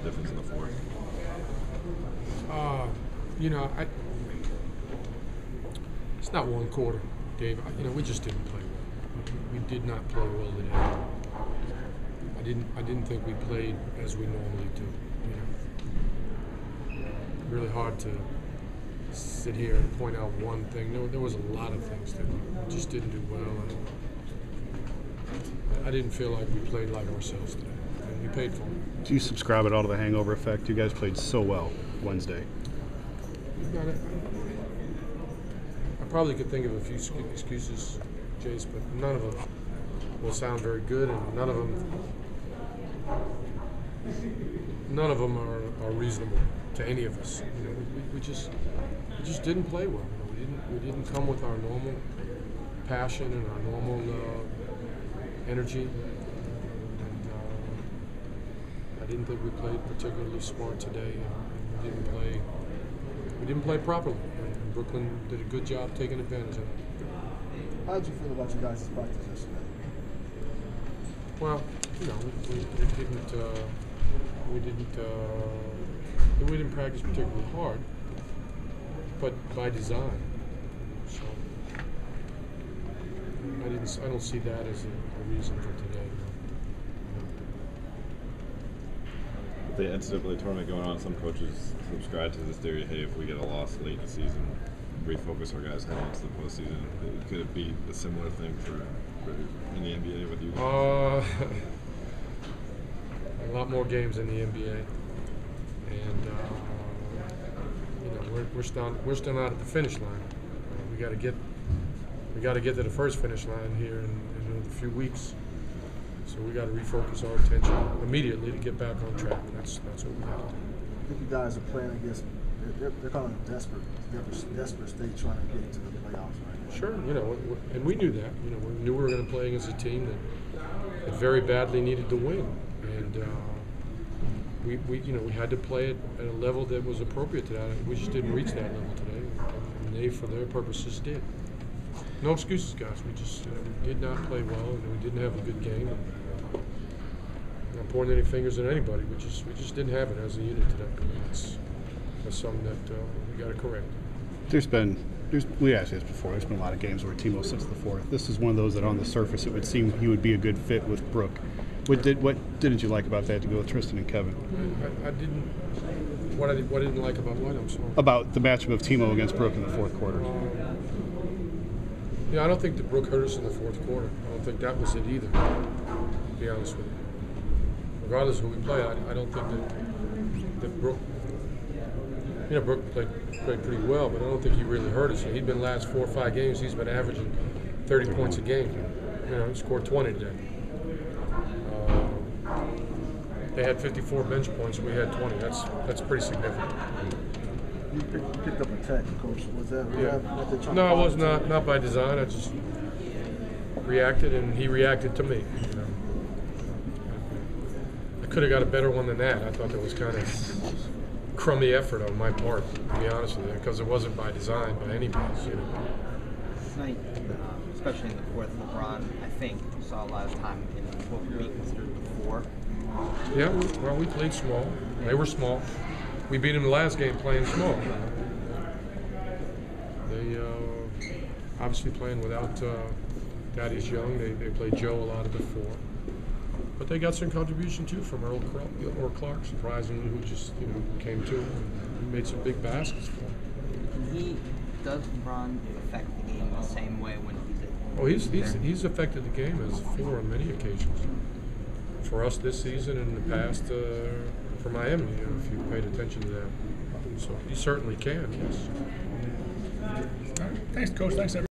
the difference in the fourth? It's not one quarter, Dave. We just didn't play well. We did not play well today. I didn't think we played as we normally do. Really hard to sit here and point out one thing. There was a lot of things that we just didn't do well. And I didn't feel like we played like ourselves today. And we paid for it. Do you subscribe at all to the hangover effect? You guys played so well Wednesday. I probably could think of a few excuses, Jace, but none of them will sound very good, and none of them are reasonable to any of us. We just didn't play well. We didn't come with our normal passion and our normal energy. And I didn't think we played particularly smart today. We didn't play properly. And Brooklyn did a good job taking advantage of it. How did you feel about your guys' practice yesterday? Well, we didn't practice particularly hard, but by design. So I don't see that as a reason for today. With the NCAA tournament going on, some coaches subscribe to this theory, hey, if we get a loss late in the season, refocus our guys heading into the postseason. Could it be a similar thing for in the NBA with you guys? A lot more games in the NBA, and we're still not at the finish line. We got to get to the first finish line here in a few weeks. So we got to refocus our attention immediately to get back on track. That's what we have to do. I think you guys are playing against. They're kind of desperate state trying to get to the playoffs right now. Sure, and we knew that. We knew we were going to play against a team that very badly needed to win, and we had to play it at a level that was appropriate to that. We just didn't reach that level today, and they, for their purposes, did. No excuses, guys. We just we did not play well, and we didn't have a good game. I'm not pointing any fingers at anybody. We just didn't have it as a unit today. That's something that we got to correct. We asked this before. There's been a lot of games where Timo sits the fourth. This is one of those that, on the surface, it would seem he would be a good fit with Brook. What didn't you like about that to go with Tristan and Kevin? I didn't. What I didn't like about what? I'm sorry. About the matchup of Timo against Brook in the fourth quarter. I don't think that Brook hurt us in the fourth quarter. I don't think that was it either, to be honest with you. Regardless of who we play, I don't think that Brook, Brook played pretty well, but I don't think he really hurt us. He'd been the last 4 or 5 games, he's been averaging 30 points a game. He scored 20 today. They had 54 bench points, we had 20. That's pretty significant. You picked up a tech, Coach. Was that? No, it was not by design. I just reacted, and he reacted to me. I could have got a better one than that. I thought that was kind of crummy effort on my part, to be honest with you, because it wasn't by design by any means. Tonight, especially in the fourth, LeBron, I think, saw a lot of time in what would be considered the 4. Yeah, well, we played small. They were small. We beat them the last game playing small. They obviously playing without Thaddeus Young. They played Joe a lot of the 4. But they got some contribution too from Earl Clark, surprisingly, who just came to him and made some big baskets for him. Does LeBron affect the game the same way when he's at? Oh, he's affected the game as 4 on many occasions. For us this season and in the past for Miami, if you paid attention to that. So he certainly can, yes. All right. Thanks, Coach. Thanks, everybody.